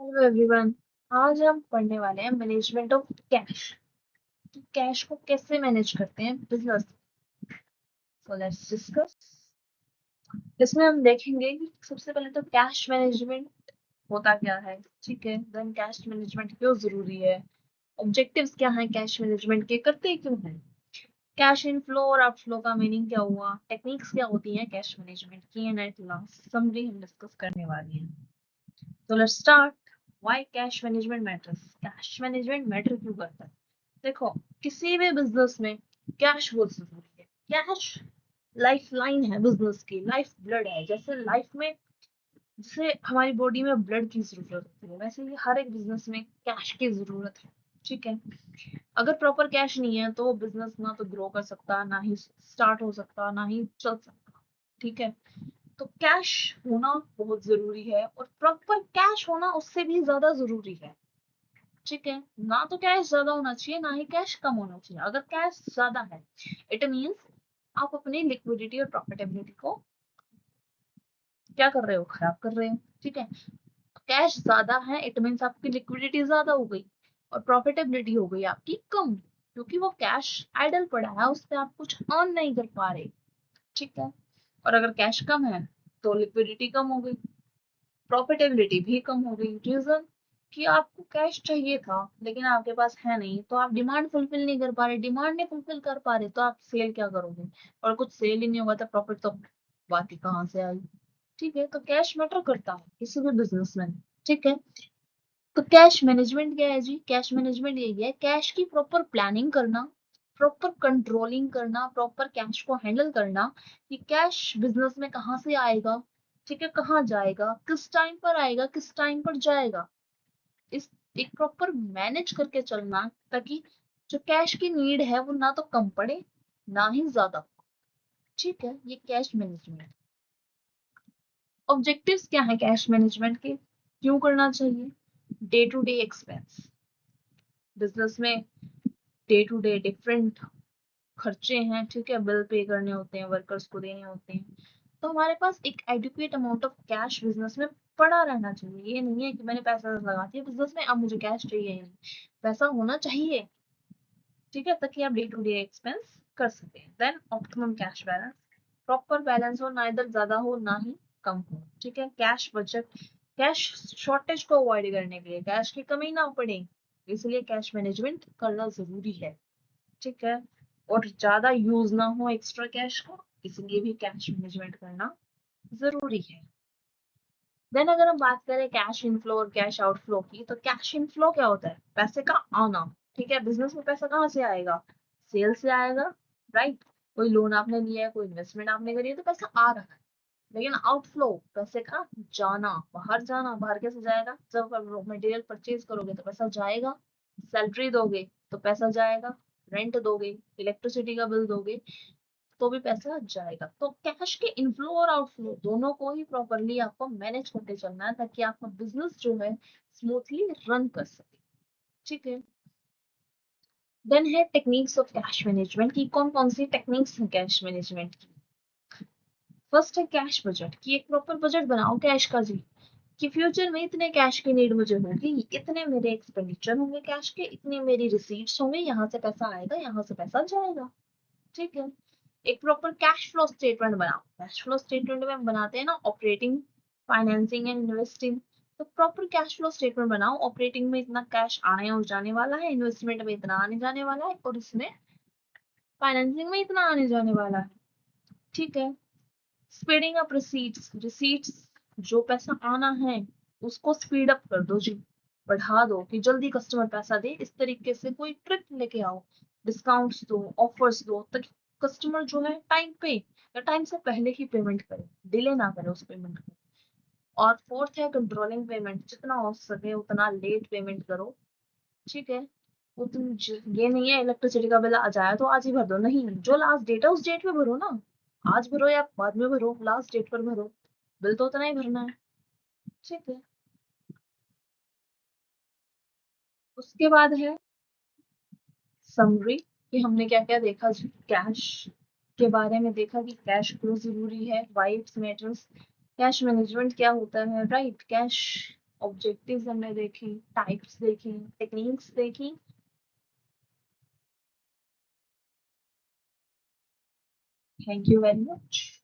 Hello everyone. आज हम पढ़ने वाले हैं मैनेजमेंट ऑफ कैश। तो कैश को कैसे मैनेज करते हैं बिजनेस। So let's discuss. इसमें हम देखेंगे कि सबसे पहले तो कैश मैनेजमेंट होता क्या है। ठीक है, देन कैश मैनेजमेंट क्यों जरूरी है, ऑब्जेक्टिव्स क्या हैं कैश मैनेजमेंट के, करते क्यों हैं, कैश इनफ्लो और आउटफ्लो का मीनिंग क्या हुआ, टेक्निक्स क्या होती हैं कैश मैनेजमेंट की, एंड एट लास्ट समरी हम डिस्कस करने वाली हैं। तो let's start. Why cash management matters. Cash management matter क्यों करता है। देखो, किसी भी बिजनेस में कैश बहुत जरूरी है। कैश लाइफ लाइन है बिजनेस की, लाइफ ब्लड है। जैसे लाइफ में, जैसे हमारी बॉडी में ब्लड की जरूरत होती है, वैसे ही हर एक बिजनेस में कैश की जरूरत है। ठीक है, अगर प्रॉपर कैश नहीं है तो बिजनेस ना तो ग्रो कर सकता, ना ही स्टार्ट हो सकता, ना ही चल सकता। ठीक है, तो कैश होना बहुत जरूरी है, और प्रॉपर कैश होना उससे भी ज्यादा जरूरी है। ठीक है, ना तो कैश ज्यादा होना चाहिए, ना ही कैश कम होना चाहिए। अगर कैश ज्यादा है, इट मीन्स आप अपनी लिक्विडिटी और प्रॉफिटेबिलिटी को क्या कर रहे हो, खराब कर रहे हो। ठीक है, कैश ज्यादा है, इट मीन्स आपकी लिक्विडिटी ज्यादा हो गई और प्रॉफिटेबिलिटी हो गई आपकी कम, क्योंकि वो कैश आइडल पड़ा है, उस पर आप कुछ अर्न नहीं कर पा रहे। ठीक है, और अगर कैश कम है तो लिक्विडिटी कम हो गई, प्रॉफिटेबिलिटी भी कम हो गई। रीजन कि आपको कैश चाहिए था लेकिन आपके पास है नहीं, तो आप डिमांड फुलफिल नहीं कर पा रहे, डिमांड नहीं फुलफिल कर पा रहे तो आप सेल क्या करोगे, और कुछ सेल ही नहीं होगा तो प्रॉफिट तो बात ही कहाँ से आई। ठीक है, तो कैश मैटर करता है किसी भी बिजनेस में। ठीक है, तो कैश मैनेजमेंट क्या है जी। कैश मैनेजमेंट यही है, कैश की प्रॉपर प्लानिंग करना, प्रॉपर कंट्रोलिंग करना, प्रॉपर कैश को हैंडल करना कि कैश बिजनेस में कहाँ से आएगा, ठीक है, कहाँ जाएगा, किस टाइम पर आएगा, किस टाइम पर जाएगा। इस एक प्रॉपर मैनेज करके चलना, ताकि जो कैश की नीड है वो ना तो कम पड़े ना ही ज्यादा। ठीक है, ये कैश मैनेजमेंट। ऑब्जेक्टिव्स क्या है कैश मैनेजमेंट के, क्यों करना चाहिए। Day to day expense, business में डे टू डे डिफरेंट खर्चे हैं। ठीक है, बिल पे करने होते हैं, वर्कर्स को देने होते हैं, तो हमारे पास एक adequate amount of cash business में पड़ा रहना चाहिए। ये नहीं है कि मैंने पैसा लगा दिया बिजनेस में, अब मुझे कैश चाहिए ही नहीं, पैसा होना चाहिए। ठीक है, ताकि आप डे टू डे एक्सपेंस कर सके। Then optimum cash balance, proper balance हो, ना इधर ज्यादा हो ना ही कम हो। ठीक है, कैश बजट, कैश शॉर्टेज को अवॉइड करने के लिए, कैश की कमी ना पड़े, इसलिए कैश मैनेजमेंट करना जरूरी है। ठीक है, और ज्यादा यूज ना हो एक्स्ट्रा कैश को, इसलिए भी कैश मैनेजमेंट करना जरूरी है। देन अगर हम बात करें कैश इनफ्लो और कैश आउटफ्लो की, तो कैश इनफ्लो क्या होता है, पैसे का आना। ठीक है, बिजनेस में पैसा कहाँ से आएगा, सेल से आएगा, राइट। कोई लोन आपने लिया है, कोई इन्वेस्टमेंट आपने करी है, तो पैसा आ रहा है। लेकिन आउटफ्लो, पैसे का जाना, बाहर जाना, बाहर कैसे जाएगा, जब आप मटेरियल परचेज करोगे तो पैसा जाएगा, सैलरी दोगे तो पैसा जाएगा, रेंट दोगे, इलेक्ट्रिसिटी का बिल दोगे तो भी पैसा जाएगा। तो कैश के इनफ्लो और आउटफ्लो दोनों को ही प्रॉपरली आपको मैनेज करके चलना है, ताकि आपका बिजनेस जो है स्मूथली रन कर सके। ठीक है, देन है टेक्निक्स ऑफ कैश मैनेजमेंट की, कौन कौन सी टेक्निक्स हैं कैश मैनेजमेंट की। फर्स्ट है कैश बजट, की एक प्रॉपर बजट बनाओ कैश का जी, कि फ्यूचर में इतने कैश की नीड मुझे होगी, इतने मेरे एक्सपेंडिचर होंगे कैश के, इतने मेरी रिसीट्स होंगे, यहाँ से पैसा आएगा, यहाँ से पैसा जाएगा। ठीक है, एक प्रॉपर कैश फ्लो स्टेटमेंट बनाओ। कैश फ्लो स्टेटमेंट में हम बनाते हैं ना ऑपरेटिंग, फाइनेंसिंग एंड इन्वेस्टिंग। तो प्रॉपर कैश फ्लो स्टेटमेंट बनाओ, ऑपरेटिंग में इतना कैश आने और जाने वाला है, इन्वेस्टमेंट में इतना आने जाने वाला है, और इसमें फाइनेंसिंग में इतना आने जाने वाला है। ठीक है, स्पीडिंग अप रिसीट्स, रिसीट्स जो पैसा आना है उसको स्पीड अप कर दो जी, बढ़ा दो कि जल्दी कस्टमर पैसा दे। इस तरीके से कोई ट्रिक लेके आओ, डिस्काउंट्स दो, ऑफर्स दो, ताकि कस्टमर जो है टाइम पे या टाइम से पहले ही पेमेंट करे, डिले ना करे उस पेमेंट को। और फोर्थ है कंट्रोलिंग पेमेंट, जितना हो सके उतना लेट पेमेंट करो। ठीक है, ये नहीं है इलेक्ट्रिसिटी का बिल आ जाए तो आज ही भर दो, नहीं, जो लास्ट डेट है उस डेट पे भरो ना, आज भरो या बाद में भरो, लास्ट डेट पर भरो, बिल तो उतना ही भरना है। ठीक है, उसके बाद है समरी, कि हमने क्या क्या देखा जी। कैश के बारे में देखा कि कैश क्यों जरूरी है, why it's matters, cash management क्या होता है, राइट, कैश ऑब्जेक्टिव्स हमने देखी, टाइप्स देखी, टेक्निक्स देखी। Thank you very much.